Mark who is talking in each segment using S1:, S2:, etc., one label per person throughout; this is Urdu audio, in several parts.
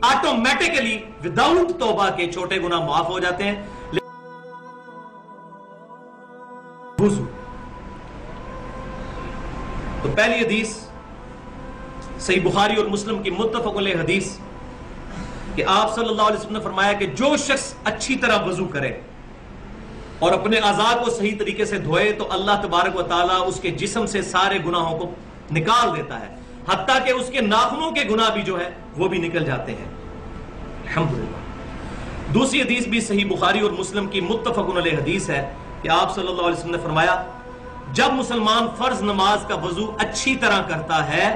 S1: آٹومیٹکلی وداؤٹ توبہ کے چھوٹے گناہ معاف ہو جاتے ہیں. وضو. تو پہلی حدیث صحیح بخاری اور مسلم کی متفق علیہ حدیث کہ آپ صلی اللہ علیہ وسلم نے فرمایا کہ جو شخص اچھی طرح وضو کرے اور اپنے اعضاء کو صحیح طریقے سے دھوئے تو اللہ تبارک و تعالیٰ اس کے جسم سے سارے گناہوں کو نکال دیتا ہے، حتیٰ کہ اس کے ناخنوں کے گناہ بھی جو ہے وہ بھی نکل جاتے ہیں. الحمدللہ. دوسری حدیث بھی صحیح بخاری اور مسلم کی متفق علیہ حدیث ہے کہ آپ صلی اللہ علیہ وسلم نے فرمایا جب مسلمان فرض نماز کا وضو اچھی طرح کرتا ہے،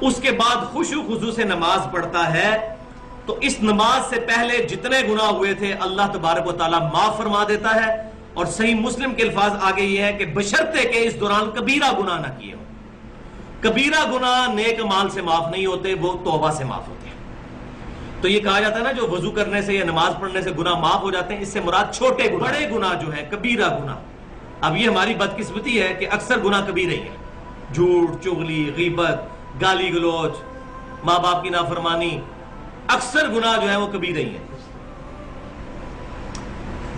S1: اس کے بعد خشوع خضوع سے نماز پڑھتا ہے، تو اس نماز سے پہلے جتنے گناہ ہوئے تھے اللہ تبارک و تعالیٰ معاف فرما دیتا ہے. اور صحیح مسلم کے الفاظ آگے یہ ہے کہ بشرطے کہ اس دوران کبیرہ گناہ نہ کیے ہوں. کبیرہ گناہ نیک اعمال سے معاف نہیں ہوتے، وہ توبہ سے معاف ہوتے ہیں. تو یہ کہا جاتا ہے نا جو وضو کرنے سے یا نماز پڑھنے سے گناہ معاف ہو جاتے ہیں، اس سے مراد چھوٹے گناہ. بڑے گناہ جو ہے کبیرہ گناہ، اب یہ ہماری بدقسمتی ہے کہ اکثر گناہ کبیرہ ہی ہیں. جھوٹ، چغلی، غیبت، گالی گلوچ، ماں باپ کی نافرمانی، اکثر گناہ جو ہے وہ کبیرہ ہی ہیں.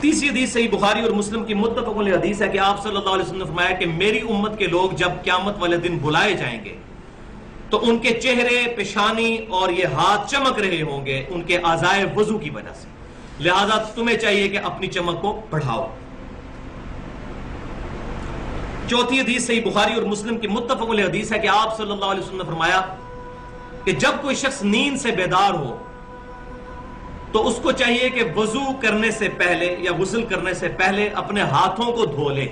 S1: تیسری حدیث صحیح بخاری اور مسلم کی متفق علیہ حدیث ہے کہ آپ صلی اللہ علیہ وسلم نے فرمایا کہ میری امت کے لوگ جب قیامت والے دن بلائے جائیں گے تو ان کے چہرے، پیشانی اور یہ ہاتھ چمک رہے ہوں گے ان کے اعضائے وضو کی وجہ سے، لہذا تمہیں چاہیے کہ اپنی چمک کو بڑھاؤ. چوتھی حدیث صحیح بخاری اور مسلم کی متفق علیہ حدیث ہے کہ آپ صلی اللہ علیہ وسلم نے فرمایا کہ جب کوئی شخص نیند سے بیدار ہو تو اس کو چاہیے کہ وضو کرنے سے پہلے یا غسل کرنے سے پہلے اپنے ہاتھوں کو دھو لے.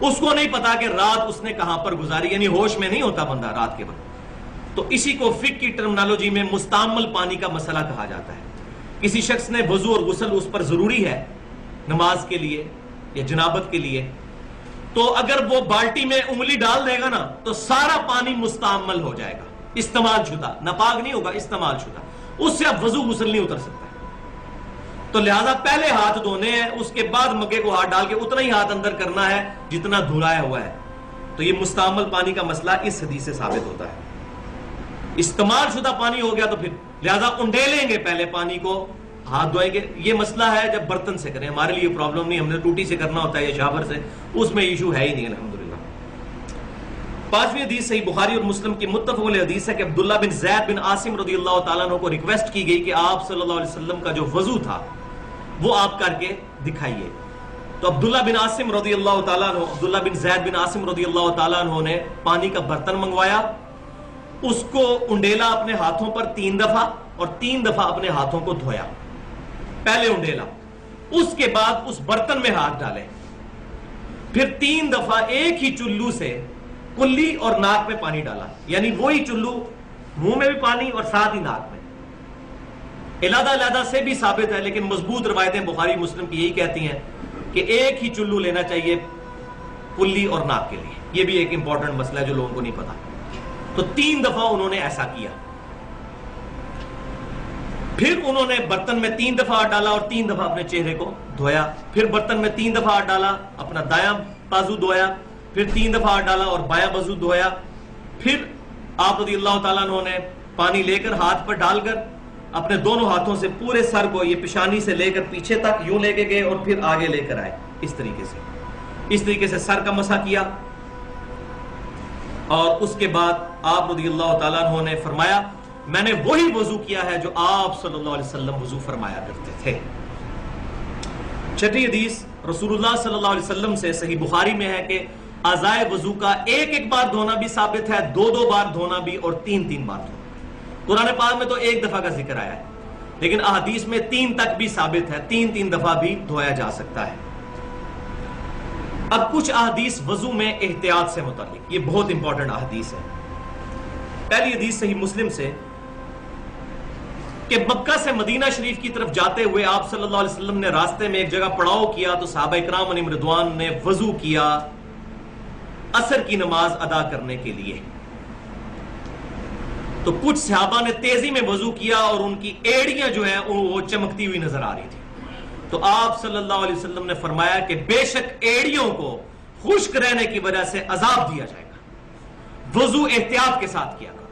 S1: اس کو نہیں پتا کہ رات اس نے کہاں پر گزاری، یعنی ہوش میں نہیں ہوتا بندہ رات کے وقت. تو اسی کو فقہ کی ٹرمنالوجی میں مستعمل پانی کا مسئلہ کہا جاتا ہے. کسی شخص نے وضو اور غسل اس پر ضروری ہے نماز کے لیے یا جنابت کے لیے، تو اگر وہ بالٹی میں انگلی ڈال دے گا نا تو سارا پانی مستعمل ہو جائے گا، استعمال شدہ، ناپاک نہیں ہوگا، استعمال شدہ. اس سے اب وضو غسل نہیں اتر سکتا. تو لہذا پہلے ہاتھ دھونے ہیں، اس کے بعد مگے کو ہاتھ ڈال کے اتنا ہی ہاتھ اندر کرنا ہے جتنا دھلایا ہوا ہے. تو یہ مستعمل پانی کا مسئلہ اس حدیث سے ثابت ہوتا ہے. استعمال شدہ پانی ہو گیا تو پھر لہذا انڈیلیں گے پہلے پانی کو، ہاتھ دھوئیں گے. یہ مسئلہ ہے جب برتن سے کریں، ہمارے لیے پرابلم نہیں، ہم نے ٹوٹی سے کرنا ہوتا ہے یا شاور سے، اس میں ایشو ہے ہی نہیں الحمدللہ. پانچویں حدیث صحیح بخاری اور مسلم کی متفق علیہ حدیث ہے کہ عبداللہ بن زید بن عاصم رضی اللہ تعالیٰ عنہ کو ریکویسٹ کی گئی کہ آپ صلی اللہ علیہ وسلم کا جو وضو تھا وہ آپ کر کے دکھائیے. تو عبداللہ بن عاصم رضی اللہ تعالیٰ عنہ، عبداللہ بن زید بن عاصم رضی اللہ تعالیٰ عنہ نے پانی کا برتن منگوایا، اس کو انڈیلا اپنے ہاتھوں پر 3 دفعہ اور 3 دفعہ اپنے ہاتھوں کو دھویا. پہلے انڈیلا، اس کے بعد اس برتن میں ہاتھ ڈالے، پھر 3 دفعہ ایک ہی چلو سے کلی اور ناک میں پانی ڈالا، یعنی وہی چلو منہ میں بھی پانی اور ساتھ ہی ناک میں. علیحدہ علیحدہ سے بھی ثابت ہے، لیکن مضبوط روایتیں بخاری مسلم کی یہی کہتی ہیں کہ ایک ہی چلو لینا چاہیے کلی اور ناک کے لیے. یہ بھی ایک امپورٹنٹ مسئلہ ہے جو لوگوں کو نہیں پتا. تو 3 دفعہ انہوں نے ایسا کیا، پھر انہوں نے برتن میں 3 دفعہ ہاتھ ڈالا اور 3 دفعہ اپنے چہرے کو دھویا، پھر برتن میں 3 دفعہ ہاتھ ڈالا، اپنا دایاں بازو دھویا، پھر 3 دفعہ ہاتھ ڈالا اور بایاں بازو دھویا. پھر آپ رضی اللہ تعالیٰ عنہ نے پانی لے کر ہاتھ پر ڈال کر اپنے دونوں ہاتھوں سے پورے سر کو، یہ پیشانی سے لے کر پیچھے تک یوں لے کے گئے اور پھر آگے لے کر آئے. اس طریقے سے سر کا مسح کیا. اور اس کے بعد آپ رضی اللہ تعالیٰ عنہ نے فرمایا میں نے وہی وضو کیا ہے جو آپ صلی اللہ علیہ وسلم وضو فرمایا کرتے تھے. چھٹی حدیث رسول اللہ صلی اللہ علیہ وسلم سے صحیح بخاری میں ہے کہ اعضائے وضو کا ایک بار دھونا بھی ثابت ہے، 2 بار دھونا بھی اور 3 بار دھونا. قرآن پاک میں تو 1 دفعہ کا ذکر آیا ہے، لیکن احادیث میں 3 تک بھی ثابت ہے، 3 دفعہ بھی دھویا جا سکتا ہے. اب کچھ احادیث وضو میں احتیاط سے متعلق، یہ بہت امپورٹنٹ احادیث ہے. پہلی حدیث صحیح مسلم سے کہ مکہ سے مدینہ شریف کی طرف جاتے ہوئے آپ صلی اللہ علیہ وسلم نے راستے میں ایک جگہ پڑاؤ کیا تو صحابہ کرام علیہم رضوان نے وضو کیا عصر کی نماز ادا کرنے کے لیے. تو کچھ صحابہ نے تیزی میں وضو کیا اور ان کی ایڑیاں جو ہیں وہ چمکتی ہوئی نظر آ رہی تھی. تو آپ صلی اللہ علیہ وسلم نے فرمایا کہ بے شک ایڑیوں کو خشک رہنے کی وجہ سے عذاب دیا جائے گا، وضو احتیاط کے ساتھ کیا کرو.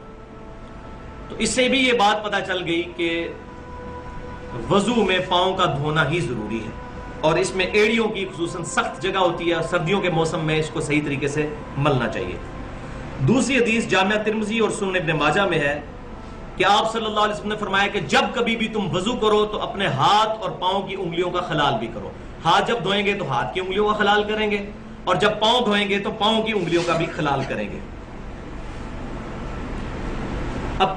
S1: تو اس سے بھی یہ بات پتہ چل گئی کہ وضو میں پاؤں کا دھونا ہی ضروری ہے، اور اس میں ایڑیوں کی خصوصاً سخت جگہ ہوتی ہے، سردیوں کے موسم میں اس کو صحیح طریقے سے ملنا چاہیے۔ دوسری حدیث جامعہ ترمذی اور سنن ابن ماجہ میں ہے کہ آپ صلی اللہ علیہ وسلم نے فرمایا کہ جب کبھی بھی تم وضو کرو تو اپنے ہاتھ اور پاؤں کی انگلیوں کا خلال بھی کرو۔ ہاتھ جب دھوئیں گے تو ہاتھ کی انگلیوں کا خلال کریں گے، اور جب پاؤں دھوئیں گے تو پاؤں کی انگلیوں کا بھی خلال کریں گے۔ اب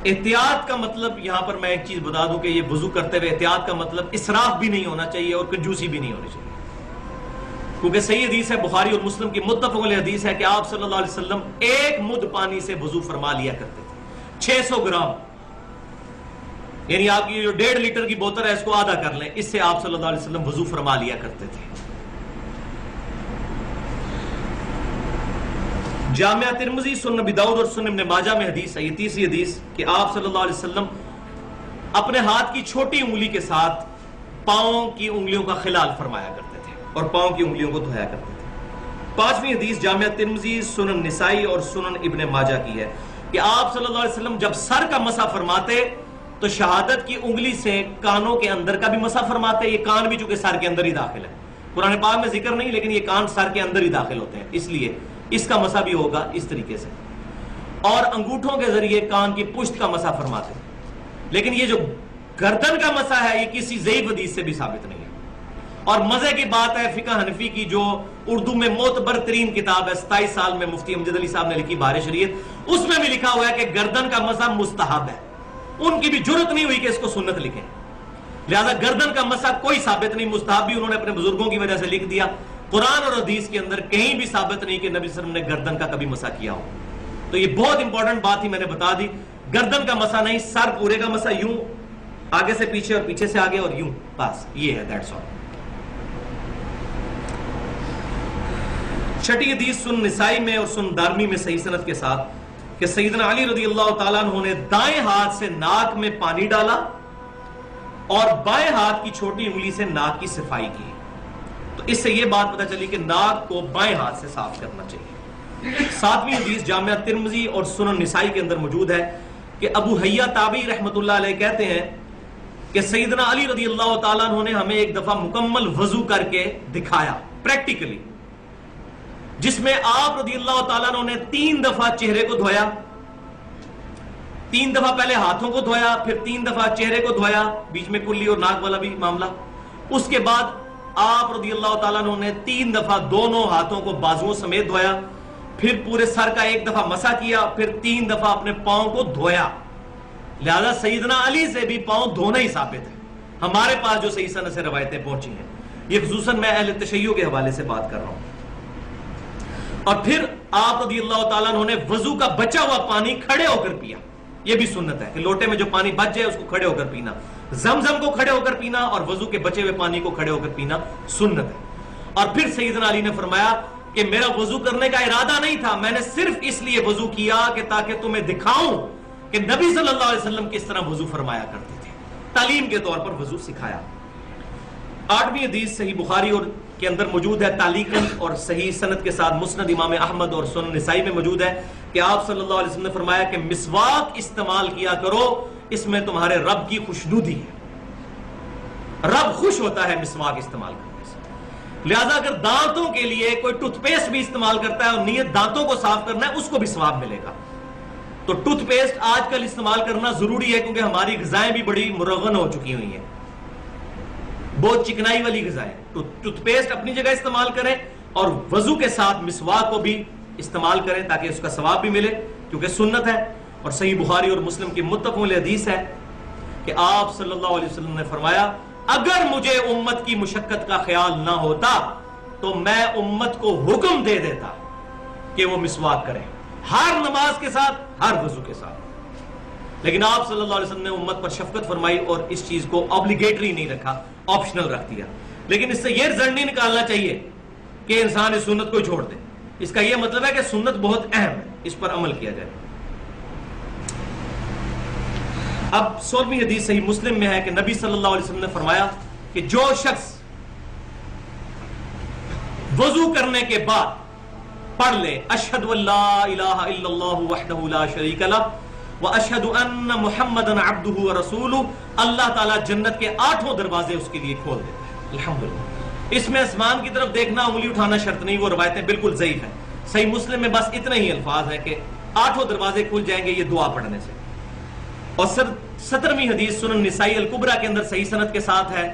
S1: احتیاط کا مطلب یہاں پر میں ایک چیز بتا دوں کہ یہ وضو کرتے ہوئے احتیاط کا مطلب اسراف بھی نہیں ہونا چاہیے اور کنجوسی بھی نہیں ہونی چاہیے، کیونکہ صحیح حدیث ہے، بخاری اور مسلم کی متفق علیہ حدیث ہے کہ آپ صلی اللہ علیہ وسلم ایک مد پانی سے وضو فرما لیا کرتے تھے، 600 گرام، یعنی آپ کی جو 1.5 لیٹر کی بوتل ہے اس کو آدھا کر لیں، اس سے آپ صلی اللہ علیہ وسلم وضو فرما لیا کرتے تھے۔ جامعہ ترمذی، سنن ابی داؤد اور سنن ابن ماجہ میں حدیث ہے، یہ تیسری حدیث، کہ آپ صلی اللہ علیہ وسلم اپنے ہاتھ کی چھوٹی انگلی کے ساتھ پاؤں کی انگلیوں کا خلال فرمایا کرتے تھے اور پاؤں کی انگلیوں کو دھویا کرتے تھے۔ پانچویں حدیث جامعہ ترمذی، سنن نسائی اور سنن ابن ماجہ کی ہے کہ آپ صلی اللہ علیہ وسلم جب سر کا مسح فرماتے تو شہادت کی انگلی سے کانوں کے اندر کا بھی مسح فرماتے۔ یہ کان بھی چونکہ سر کے اندر ہی داخل ہے، قرآن پاک میں ذکر نہیں، لیکن یہ کان سر کے اندر ہی داخل ہوتے ہیں، اس لیے اس کا مسح بھی ہوگا اس طریقے سے، اور انگوٹھوں کے ذریعے کان کی پشت کا مسح فرماتے ہیں۔ لیکن یہ جو گردن کا مسح ہے یہ کسی ضعیف حدیث سے بھی ثابت نہیں ہے، اور مزے کی بات ہے فقہ حنفی کی جو اردو میں معتبر ترین کتاب ہے، 27 سال میں مفتی امجد علی صاحب نے لکھی بہار شریعت، اس میں بھی لکھا ہوا ہے کہ گردن کا مسح مستحب ہے۔ ان کی بھی جرت نہیں ہوئی کہ اس کو سنت لکھیں، لہذا گردن کا مسح کوئی ثابت نہیں، مستحب بھی انہوں نے اپنے بزرگوں کی وجہ سے لکھ دیا۔ قرآن اور حدیث کے اندر کہیں بھی ثابت نہیں کہ نبی صلی اللہ علیہ وسلم نے گردن کا کبھی مسح کیا ہو۔ تو یہ بہت امپورٹنٹ بات ہی میں نے بتا دی، گردن کا مسح نہیں، سر پورے کا مسح، یوں آگے سے پیچھے اور پیچھے سے آگے اور یوں، بس یہ ہے، دیٹس آل۔ چھٹی حدیث سنن نسائی میں اور سنن دارمی میں صحیح سند کے ساتھ کہ سیدنا علی رضی اللہ تعالیٰ عنہ نے دائیں ہاتھ سے ناک میں پانی ڈالا اور بائیں ہاتھ کی چھوٹی انگلی سے ناک کی صفائی کی، تو اس سے یہ بات پتہ چلی کہ ناک کو بائیں ہاتھ سے صاف کرنا چاہیے۔ ساتویں حدیث جامعہ ترمذی اور سنن نسائی کے اندر موجود ہے کہ ابو حیہ تابعی رحمۃ اللہ علیہ کہتے ہیں کہ سیدنا علی رضی اللہ تعالیٰ عنہ نے ہمیں ایک دفعہ مکمل وضو کر کے دکھایا پریکٹیکلی، جس میں آپ رضی اللہ تعالیٰ عنہ نے 3 دفعہ چہرے کو دھویا، 3 دفعہ پہلے ہاتھوں کو دھویا، پھر 3 دفعہ چہرے کو دھویا، بیچ میں کلی اور ناک والا بھی معاملہ، اس کے بعد آپ رضی اللہ تعالیٰ عنہ نے 3 دفعہ دونوں ہاتھوں کو بازوؤں سمیت دھویا، پھر پورے سر کا 1 دفعہ مسح کیا، پھر 3 دفعہ اپنے پاؤں کو دھویا۔ لہذا سیدنا علی سے بھی پاؤں دھونا ہی ثابت ہے، ہمارے پاس جو صحیح سند سے روایتیں پہنچی ہیں، یہ خصوصاً میں اہل تشیع کے حوالے سے بات کر رہا ہوں۔ اور پھر آپ رضی اللہ تعالیٰ عنہ نے وضو کا بچا ہوا پانی کھڑے ہو کر پیا، یہ بھی سنت ہے کہ لوٹے میں جو پانی بچ جائے اس کو کھڑے ہو کر پینا، زمزم کو کھڑے ہو کر پینا اور وضو کے بچے ہوئے پانی کو کھڑے ہو کر پینا سنت ہے۔ اور پھر سیدنا علی نے فرمایا کہ میرا وضو کرنے کا ارادہ نہیں تھا، میں نے صرف اس لیے وضو کیا کہ تاکہ تمہیں دکھاؤں کہ نبی صلی اللہ علیہ وسلم کس طرح وضو فرمایا کرتے تھے، تعلیم کے طور پر وضو سکھایا۔ 8ویں حدیث صحیح بخاری اور کے اندر موجود ہے تعلیقاً اور صحیح سند کے ساتھ، مسند امام احمد اور سنن نسائی میں موجود ہے کہ آپ صلی اللہ علیہ وسلم نے فرمایا کہ مسواک استعمال کیا کرو، اس میں تمہارے رب کی خوشنودی ہے، رب خوش ہوتا ہے مسواک استعمال کرنے سے۔ لہذا اگر دانتوں کے لیے کوئی ٹوتھ پیسٹ بھی استعمال کرتا ہے اور نیت دانتوں کو صاف کرنا ہے، اس کو بھی ثواب ملے گا۔ تو ٹوتھ پیسٹ آج کل استعمال کرنا ضروری ہے کیونکہ ہماری غذائیں بھی بڑی مرغن ہو چکی ہوئی ہیں، بہت چکنائی والی غذائیں۔ ٹوتھ پیسٹ اپنی جگہ استعمال کریں اور وضو کے ساتھ مسواک کو بھی استعمال کریں تاکہ اس کا ثواب بھی ملے، کیونکہ سنت ہے۔ اور صحیح بخاری اور مسلم کی متفق علیہ حدیث ہے کہ آپ صلی اللہ علیہ وسلم نے فرمایا اگر مجھے امت کی مشقت کا خیال نہ ہوتا تو میں امت کو حکم دے دیتا کہ وہ مسواک کریں، ہر نماز کے ساتھ، ہر وضو کے ساتھ۔ لیکن آپ صلی اللہ علیہ وسلم نے امت پر شفقت فرمائی اور اس چیز کو obligatory نہیں رکھا، آپشنل رکھ دیا۔ لیکن اس سے یہ رزلٹ نہیں نکالنا چاہیے کہ انسان اس سنت کو چھوڑ دے، اس کا یہ مطلب ہے کہ سنت بہت اہم ہے، اس پر عمل کیا جائے۔ اب 16ویں حدیث صحیح مسلم میں ہے کہ نبی صلی اللہ علیہ وسلم نے فرمایا کہ جو شخص وضو کرنے کے بعد پڑھ لے اشہد ان لا الہ الا اللہ وحدہ لا شریک لہ وَأَشْهَدُ أَنَّ مُحَمَّدًا عَبْدُهُ وَرَسُولُهُ، اللہ تعالیٰ جنت کے 8 دروازے اس کے لیے کھول دیتے ہیں۔ الحمدللہ۔ اس میں آسمان کی طرف دیکھنا، انگلی اٹھانا شرط نہیں، وہ روایتیں بالکل ضعیف ہیں۔ صحیح مسلم میں بس اتنے ہی الفاظ ہیں کہ 8 دروازے کھل جائیں گے یہ دعا پڑھنے سے۔ اور 17ویں حدیث سنن نسائی الکبریٰ کے اندر صحیح سند کے ساتھ ہے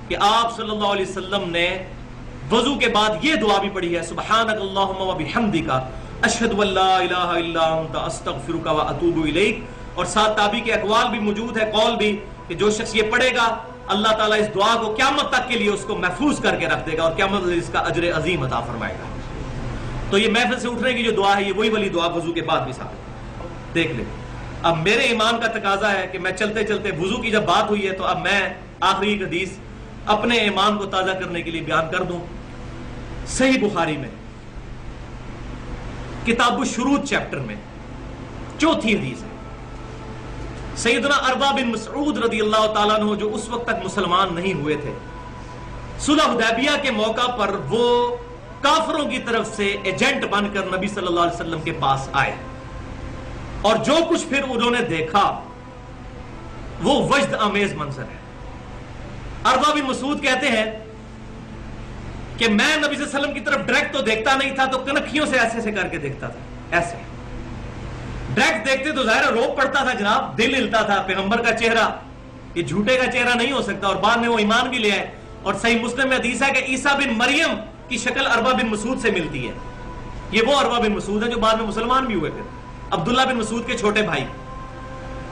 S1: کہ آپ صلی اللہ علیہ وسلم نے وضو کے بعد یہ دعا بھی پڑھی ہے، سبحانک اللہم و بحمدک اشہد ان لا الہ الا انت استغفرک و اتوب الیک۔ اور ساتھ تابعی کے اقوال بھی موجود ہے، قول بھی، کہ جو شخص یہ پڑھے گا اللہ تعالیٰ اس دعا کو قیامت تک کے لیے اس کو محفوظ کر کے رکھ دے گا اور قیامت تک اس کا اجر عظیم عطا فرمائے گا۔ تو یہ محفل سے اٹھنے کی جو دعا ہے یہ وہی والی دعا وضو کے بعد بھی ثابت ہے، دیکھ لیں۔ اب میرے ایمان کا تقاضا ہے کہ میں چلتے چلتے وضو کی جب بات ہوئی ہے تو اب میں آخری حدیث اپنے ایمان کو تازہ کرنے کے لیے بیان کر دوں۔ صحیح بخاری میں کتاب الشروط چیپٹر میں 4تھی حدیث ہے۔ سیدنا اربا بن مسعود رضی اللہ تعالیٰ عنہ جو اس وقت تک مسلمان نہیں ہوئے تھے، صلح حدیبیہ کے موقع پر وہ کافروں کی طرف سے ایجنٹ بن کر نبی صلی اللہ علیہ وسلم کے پاس آئے، اور جو کچھ پھر انہوں نے دیکھا وہ وجد آمیز منظر ہے۔ اربا بن مسعود کہتے ہیں کہ میں نبی صلی اللہ علیہ وسلم کی طرف ڈائریکٹ تو دیکھتا نہیں تھا، تو کنکھیوں سے ایسے ایسے کر کے دیکھتا تھا، ایسے ڈائریکٹ دیکھتے تو ظاہر روب پڑتا تھا جناب، دل ہلتا تھا، پیغمبر کا چہرہ یہ جھوٹے کا چہرہ نہیں ہو سکتا، اور بعد میں وہ ایمان بھی لے آئے۔ اور صحیح مسلم میں حدیث ہے کہ عیسیٰ بن مریم کی شکل اربا بن مسعود سے ملتی ہے۔ یہ وہ اربا بن مسعود ہیں جو بعد میں مسلمان بھی ہوئے، پھر عبداللہ بن مسعود کے چھوٹے بھائی۔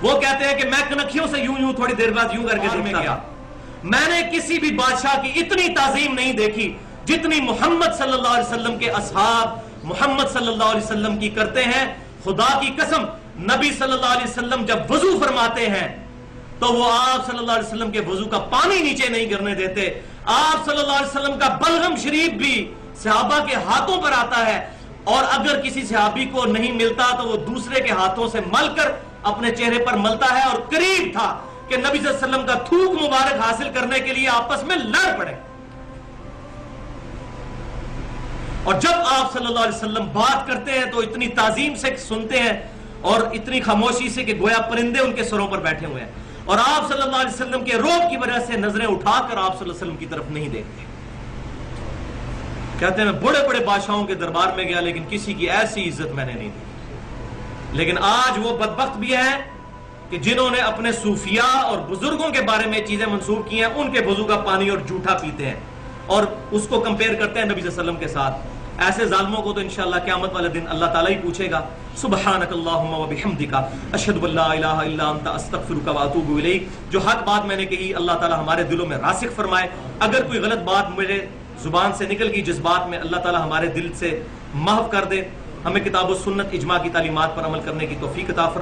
S1: وہ کہتے ہیں کہ میں کنکھیوں سے یوں تھوڑی دیر بعد یوں کر کے دیکھتا تھا، میں نے کسی بھی بادشاہ کی اتنی تعظیم نہیں دیکھی جتنی محمد صلی اللہ علیہ وسلم کے اصحاب محمد صلی اللہ علیہ وسلم کی کرتے ہیں۔ خدا کی قسم، نبی صلی اللہ علیہ وسلم جب وضو فرماتے ہیں تو وہ آپ صلی اللہ علیہ وسلم کے وضو کا پانی نیچے نہیں گرنے دیتے۔ آپ صلی اللہ علیہ وسلم کا بلغم شریف بھی صحابہ کے ہاتھوں پر آتا ہے، اور اگر کسی صحابی کو نہیں ملتا تو وہ دوسرے کے ہاتھوں سے مل کر اپنے چہرے پر ملتا ہے، اور قریب تھا کہ نبی صلی اللہ علیہ وسلم کا تھوک مبارک حاصل کرنے کے لیے آپس میں لڑ پڑے۔ اور جب آپ صلی اللہ علیہ وسلم بات کرتے ہیں تو اتنی تعظیم سے سنتے ہیں اور اتنی خاموشی سے کہ گویا پرندے ان کے سروں پر بیٹھے ہوئے ہیں، اور آپ صلی اللہ علیہ وسلم کے روب کی وجہ سے نظریں اٹھا کر آپ صلی اللہ علیہ وسلم کی طرف نہیں دیکھتے۔ کہتے ہیں میں بڑے بڑے بادشاہوں کے دربار میں گیا لیکن کسی کی ایسی عزت میں نے نہیں دی۔ لیکن آج وہ بدبخت بھی ہیں کہ جنہوں نے اپنے صوفیاء اور بزرگوں کے بارے میں چیزیں منسوب کی ہیں، ان کے وضو کا پانی اور جھوٹا پیتے ہیں اور اس کو کمپیئر کرتے ہیں نبی صلی اللہ علیہ وسلم کے ساتھ۔ ایسے ظالموں کو تو انشاءاللہ قیامت والے دن اللہ تعالیٰ ہی پوچھے گا، سبحانک اللہم و بحمدک اشہد ان لا الہ الا انت استغفرک و اتوب الیک۔ جو حق بات میں نے کہی اللہ تعالیٰ ہمارے دلوں میں راسخ فرمائے، اگر کوئی غلط بات میرے زبان سے نکل گئی جس بات میں اللہ تعالیٰ ہمارے دل سے محو کر دے، ہمیں کتاب و سنت اجماع کی تعلیمات پر عمل کرنے کی توفیق عطا فرمائے۔